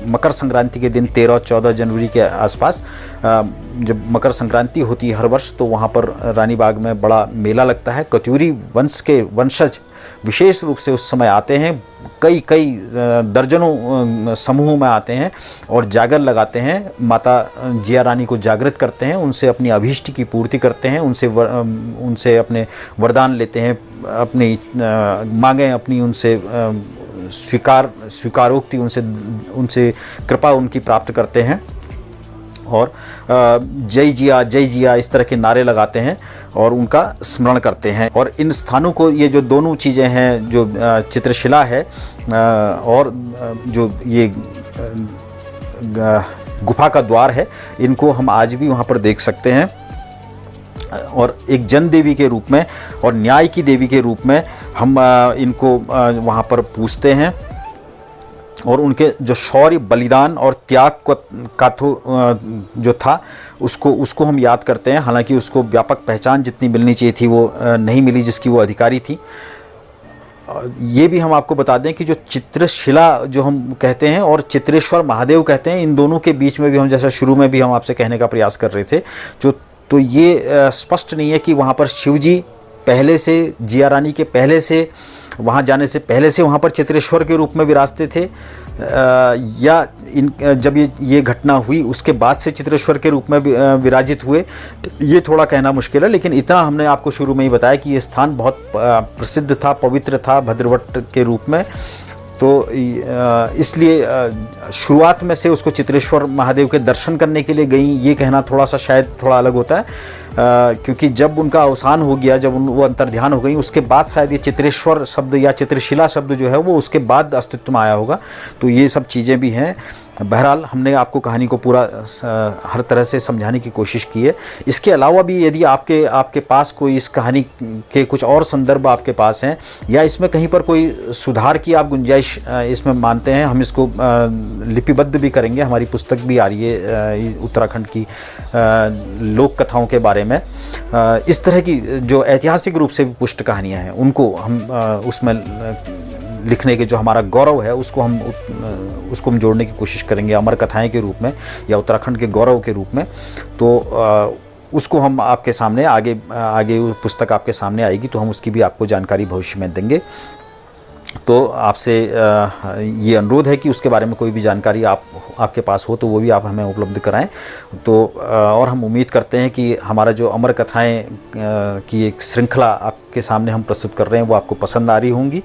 Speaker 1: मकर संक्रांति के दिन 13-14 जनवरी के आसपास जब मकर संक्रांति होती है हर वर्ष, तो वहाँ पर रानी बाग में बड़ा मेला लगता है। कत्यूरी वंश के वंशज विशेष रूप से उस समय आते हैं, कई दर्जनों समूह में आते हैं और जागर लगाते हैं, माता जिया रानी को जागृत करते हैं, उनसे अपनी अभीष्ट की पूर्ति करते हैं, उनसे अपने वरदान लेते हैं, अपनी मांगें अपनी उनसे स्वीकारोक्ति उनसे कृपा उनकी प्राप्त करते हैं और जय जिया इस तरह के नारे लगाते हैं और उनका स्मरण करते हैं। और इन स्थानों को, ये जो दोनों चीज़ें हैं, जो चित्रशिला है और जो ये गुफा का द्वार है, इनको हम आज भी वहाँ पर देख सकते हैं। और एक जन देवी के रूप में और न्याय की देवी के रूप में हम इनको वहाँ पर पूजते हैं और उनके जो शौर्य, बलिदान और त्याग का जो था उसको हम याद करते हैं। हालांकि उसको व्यापक पहचान जितनी मिलनी चाहिए थी वो नहीं मिली जिसकी वो अधिकारी थी। ये भी हम आपको बता दें कि जो चित्रशिला जो हम कहते हैं और चित्रेश्वर महादेव कहते हैं, इन दोनों के बीच में भी हम, जैसा शुरू में भी हम आपसे कहने का प्रयास कर रहे थे, तो ये स्पष्ट नहीं है कि वहाँ पर शिवजी पहले से, जिया रानी के पहले से, वहाँ जाने से पहले से वहाँ पर चित्रेश्वर के रूप में विराजते थे या जब ये घटना हुई उसके बाद से चित्रेश्वर के रूप में विराजित हुए, ये थोड़ा कहना मुश्किल है। लेकिन इतना हमने आपको शुरू में ही बताया कि ये स्थान बहुत प्रसिद्ध था, पवित्र था भद्रवट के रूप में। तो इसलिए शुरुआत में से उसको चित्रेश्वर महादेव के दर्शन करने के लिए गई, ये कहना शायद थोड़ा अलग होता है, क्योंकि जब उनका अवसान हो गया, जब वो अंतर्ध्यान हो गई, उसके बाद शायद ये चित्रेश्वर शब्द या चित्रशिला शब्द जो है वो उसके बाद अस्तित्व में आया होगा। तो ये सब चीज़ें भी हैं। बहरहाल हमने आपको कहानी को पूरा हर तरह से समझाने की कोशिश की है। इसके अलावा भी यदि आपके पास कोई इस कहानी के कुछ और संदर्भ आपके पास हैं या इसमें कहीं पर कोई सुधार की आप गुंजाइश इसमें मानते हैं, हम इसको लिपिबद्ध भी करेंगे। हमारी पुस्तक भी आ रही है उत्तराखंड की लोक कथाओं के बारे में। इस तरह की जो ऐतिहासिक रूप से पुष्ट कहानियाँ हैं उनको हम उसमें लिखने के जो हमारा गौरव है उसको हम जोड़ने की कोशिश करेंगे अमर कथाएं के रूप में या उत्तराखंड के गौरव के रूप में। तो उसको हम आपके सामने आगे पुस्तक आपके सामने आएगी तो हम उसकी भी आपको जानकारी भविष्य में देंगे। तो आपसे ये अनुरोध है कि उसके बारे में कोई भी जानकारी आपके पास हो तो वो भी आप हमें उपलब्ध कराएं। तो और हम उम्मीद करते हैं कि हमारा जो अमर कथाएं की एक श्रृंखला आपके सामने हम प्रस्तुत कर रहे हैं वो आपको पसंद आ रही होंगी।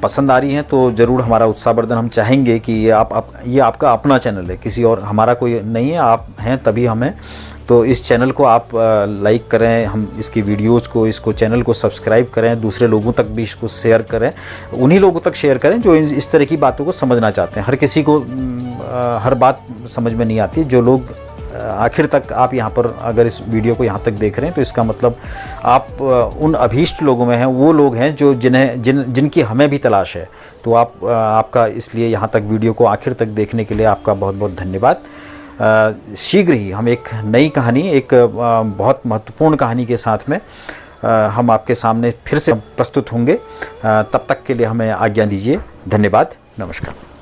Speaker 1: पसंद आ रही हैं तो ज़रूर हमारा उत्साहवर्धन हम चाहेंगे कि ये आपका अपना चैनल है, किसी और हमारा कोई नहीं है, आप हैं तभी हमें। तो इस चैनल को आप लाइक करें, हम इसकी वीडियोस को, इसको चैनल को सब्सक्राइब करें, दूसरे लोगों तक भी इसको शेयर करें, उन्हीं लोगों तक शेयर करें जो इस तरह की बातों को समझना चाहते हैं। हर किसी को हर बात समझ में नहीं आती। जो लोग आखिर तक आप यहाँ पर अगर इस वीडियो को यहाँ तक देख रहे हैं तो इसका मतलब आप उन अभीष्ट लोगों में हैं, वो लोग हैं जो जिनकी हमें भी तलाश है। तो आपका इसलिए यहाँ तक वीडियो को आखिर तक देखने के लिए आपका बहुत बहुत धन्यवाद। शीघ्र ही हम एक नई कहानी, एक बहुत महत्वपूर्ण कहानी के साथ में हम आपके सामने फिर से प्रस्तुत होंगे। तब तक के लिए हमें आज्ञा दीजिए। धन्यवाद। नमस्कार।